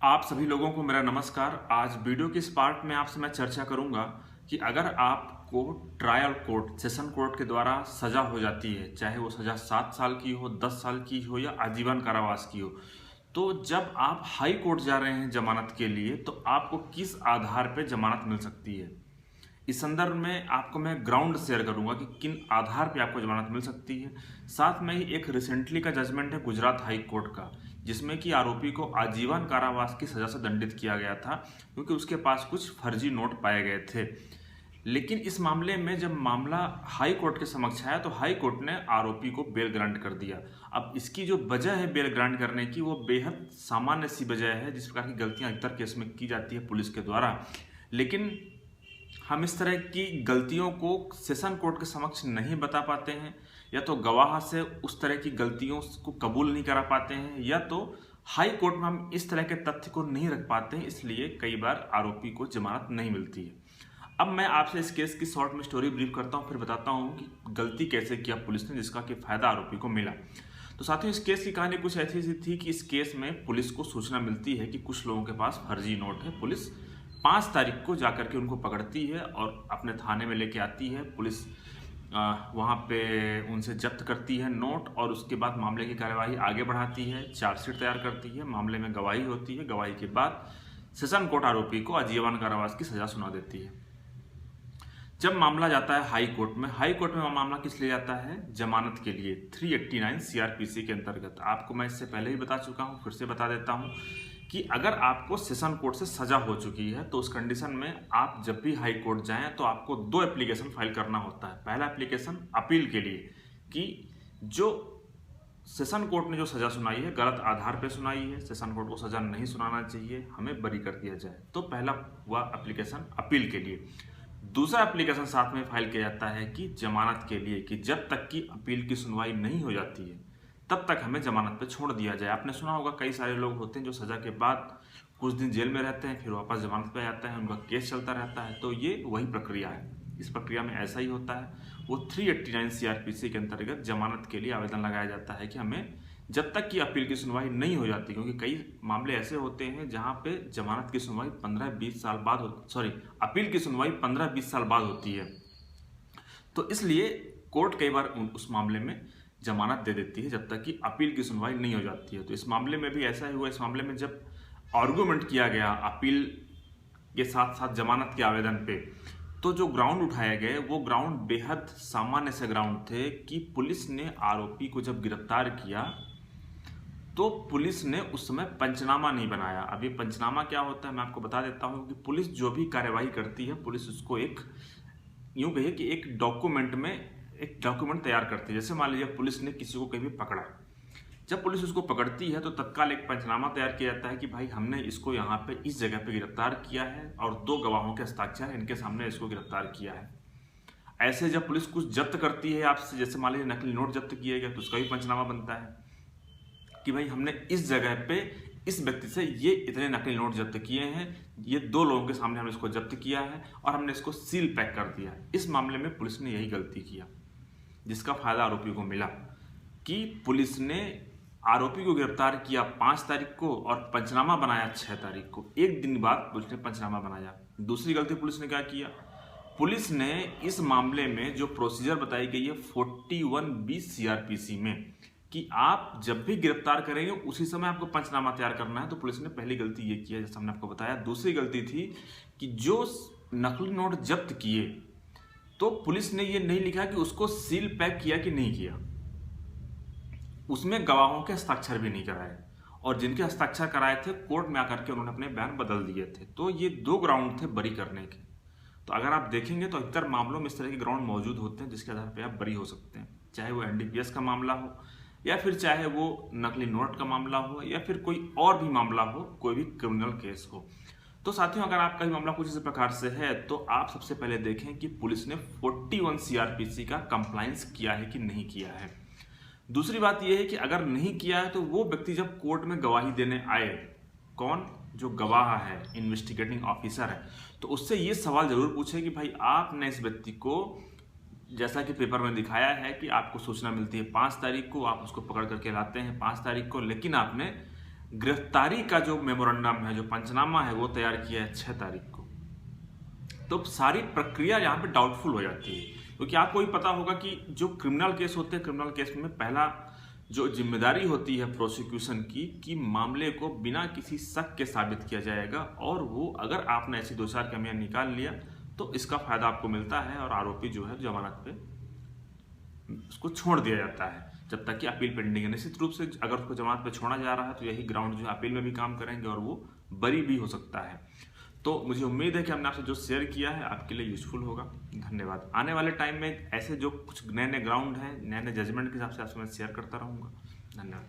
आप सभी लोगों को मेरा नमस्कार। आज वीडियो के इस पार्ट में आपसे मैं चर्चा करूंगा कि अगर आपको ट्रायल कोर्ट सेशन कोर्ट के द्वारा सजा हो जाती है, चाहे वो सजा 7 साल की हो, 10 साल की हो या आजीवन कारावास की हो, तो जब आप हाई कोर्ट जा रहे हैं जमानत के लिए तो आपको किस आधार पर जमानत मिल सकती है। इस संदर्भ में आपको मैं ग्राउंड शेयर करूंगा कि किन आधार पे आपको जमानत मिल सकती है। साथ में ही एक रिसेंटली का जजमेंट है गुजरात हाई कोर्ट का, जिसमें कि आरोपी को आजीवन कारावास की सजा से दंडित किया गया था क्योंकि उसके पास कुछ फर्जी नोट पाए गए थे। लेकिन इस मामले में जब मामला हाई कोर्ट के समक्ष आया तो हाई कोर्ट ने आरोपी को बेल ग्रांट कर दिया। अब इसकी जो वजह है बेल ग्रांट करने की, वो बेहद सामान्य सी वजह है। जिस प्रकार की गलतियां अधिकतर केस में की जाती है पुलिस के द्वारा, लेकिन हम इस तरह की गलतियों को सेशन कोर्ट के समक्ष नहीं बता पाते हैं, या तो गवाह से उस तरह की गलतियों को कबूल नहीं करा पाते हैं, या तो हाई कोर्ट में हम इस तरह के तथ्य को नहीं रख पाते हैं, इसलिए कई बार आरोपी को जमानत नहीं मिलती है। अब मैं आपसे इस केस की शॉर्ट में स्टोरी ब्रीफ करता हूं, फिर बताता हूं कि गलती कैसे किया पुलिस ने जिसका कि फायदा आरोपी को मिला। तो साथियों, इस केस की कहानी कुछ ऐसी सी थी कि इस केस में पुलिस को सूचना मिलती है कि कुछ लोगों के पास फर्जी नोट है। पुलिस 5 तारीख को जाकर के उनको पकड़ती है और अपने थाने में लेके आती है। पुलिस वहाँ पे उनसे जब्त करती है नोट, और उसके बाद मामले की कार्यवाही आगे बढ़ाती है, चार्जशीट तैयार करती है, मामले में गवाही होती है। गवाही के बाद सेशन कोर्ट आरोपी को आजीवन कारावास की सजा सुना देती है। जब मामला जाता है हाई कोर्ट में, हाई कोर्ट में मामला किस लिए जाता है? जमानत के लिए 389 सीआरपीसी के अंतर्गत। आपको मैं इससे पहले ही बता चुका हूँ, फिर से बता देता हूँ कि अगर आपको सेशन कोर्ट से सजा हो चुकी है तो उस कंडीशन में आप जब भी हाई कोर्ट जाएं तो आपको 2 एप्लीकेशन फाइल करना होता है। पहला एप्लीकेशन अपील के लिए कि जो सेशन कोर्ट ने जो सजा सुनाई है गलत आधार पर सुनाई है, सेशन कोर्ट को सजा नहीं सुनाना चाहिए, हमें बरी कर दिया जाए। तो पहला हुआ एप्लीकेशन अपील के लिए। दूसरा एप्लीकेशन साथ में फाइल किया जाता है कि जमानत के लिए, कि जब तक की अपील की सुनवाई नहीं हो जाती है तब तक हमें जमानत पे छोड़ दिया जाए। आपने सुना होगा कई सारे लोग होते हैं जो सजा के बाद कुछ दिन जेल में रहते हैं, फिर वापस जमानत पे आ जाते हैं, उनका केस चलता रहता है। तो ये वही प्रक्रिया है। इस प्रक्रिया में ऐसा ही होता है। वो 389 सीआरपीसी के अंतर्गत जमानत के लिए आवेदन लगाया जाता है कि हमें जब तक की अपील की सुनवाई नहीं हो जाती, क्योंकि कई मामले ऐसे होते हैं जहाँ पे जमानत की सुनवाई 15-20 साल बाद अपील की सुनवाई 15-20 साल बाद होती है। तो इसलिए कोर्ट कई बार उस मामले में जमानत दे देती है जब तक कि अपील की सुनवाई नहीं हो जाती है। तो इस मामले में भी ऐसा ही हुआ। इस मामले में जब आर्गूमेंट किया गया अपील के साथ साथ जमानत के आवेदन पे, तो जो ग्राउंड उठाए गए वो ग्राउंड बेहद सामान्य से ग्राउंड थे कि पुलिस ने आरोपी को जब गिरफ्तार किया तो पुलिस ने उस समय पंचनामा नहीं बनाया। अब ये पंचनामा क्या होता है मैं आपको बता देता हूँ कि पुलिस जो भी कार्यवाही करती है, पुलिस उसको एक यूं कहिए कि एक डॉक्यूमेंट तैयार करती है। जैसे मान लीजिए पुलिस ने किसी को कहीं भी पकड़ा, जब पुलिस उसको पकड़ती है तो तत्काल एक पंचनामा तैयार किया जाता है कि भाई हमने इसको यहाँ पे इस जगह पे गिरफ्तार किया है और 2 गवाहों के हस्ताक्षर इनके सामने इसको गिरफ्तार किया है। ऐसे जब पुलिस कुछ जब्त करती है आपसे, जैसे मान लीजिए नकली नोट जब्त किए गए, तो उसका भी पंचनामा बनता है कि भाई हमने इस जगह पे इस व्यक्ति से ये इतने नकली नोट जब्त किए हैं, ये 2 लोगों के सामने हमने इसको जब्त किया है और हमने इसको सील पैक कर दिया है। इस मामले में पुलिस ने यही गलती किया जिसका फायदा आरोपी को मिला कि पुलिस ने आरोपी को गिरफ्तार किया 5 तारीख को और पंचनामा बनाया 6 तारीख को। एक दिन बाद पुलिस ने पंचनामा बनाया। दूसरी गलती पुलिस ने क्या किया? पुलिस ने इस मामले में जो प्रोसीजर बताई गई है 41(20) सीआरपीसी में कि आप जब भी गिरफ्तार करेंगे उसी समय आपको पंचनामा तैयार करना है, तो पुलिस ने पहली गलती ये किया जैसा हमने आपको बताया। दूसरी गलती थी कि जो नकली नोट जब्त किए तो पुलिस ने ये नहीं लिखा कि उसको सील पैक किया कि नहीं किया, उसमें गवाहों के हस्ताक्षर भी नहीं कराए, और जिनके हस्ताक्षर कराए थे कोर्ट में आकर के उन्होंने अपने बयान बदल दिए थे। तो ये 2 ग्राउंड थे बरी करने के। तो अगर आप देखेंगे तो अधिकतर मामलों में इस तरह के ग्राउंड मौजूद होते हैं जिसके आधार पर आप बरी हो सकते हैं, चाहे वो एनडीपीएस का मामला हो या फिर चाहे वो नकली नोट का मामला हो या फिर कोई और भी मामला हो, कोई भी क्रिमिनल केस हो। तो साथियों, अगर आपका भी मामला कुछ इस प्रकार से है तो आप सबसे पहले देखें कि पुलिस ने 41 सीआरपीसी का कंप्लायंस किया है कि नहीं किया है। दूसरी बात यह है कि अगर नहीं किया है तो वो व्यक्ति जब कोर्ट में गवाही देने आए, कौन? जो गवाह है, इन्वेस्टिगेटिंग ऑफिसर है, तो उससे ये सवाल जरूर पूछे कि भाई आपने इस व्यक्ति को, जैसा कि पेपर में दिखाया है कि आपको सूचना मिलती है 5 तारीख को, आप उसको पकड़ करके लाते हैं 5 तारीख को, लेकिन आपने गिरफ्तारी का जो मेमोरेंडम है, जो पंचनामा है, वो तैयार किया है 6 तारीख को। तो सारी प्रक्रिया यहाँ पे डाउटफुल हो जाती है, क्योंकि आपको भी पता होगा कि जो क्रिमिनल केस होते हैं, क्रिमिनल केस में पहला जो जिम्मेदारी होती है प्रोसिक्यूशन की कि मामले को बिना किसी शक के साबित किया जाएगा, और वो अगर आपने ऐसी 2-4 कमियां निकाल लिया तो इसका फायदा आपको मिलता है और आरोपी जो है जमानत पे उसको छोड़ दिया जाता है जब तक कि अपील पेंडिंग है। निश्चित रूप से अगर उसको जमानत पे छोड़ा जा रहा है तो यही ग्राउंड जो है अपील में भी काम करेंगे और वो बरी भी हो सकता है। तो मुझे उम्मीद है कि हमने आपसे जो शेयर किया है आपके लिए यूजफुल होगा। धन्यवाद। आने वाले टाइम में ऐसे जो कुछ नए नए ग्राउंड हैं, नए नए जजमेंट के हिसाब से आपसे मैं शेयर करता रहूँगा। धन्यवाद।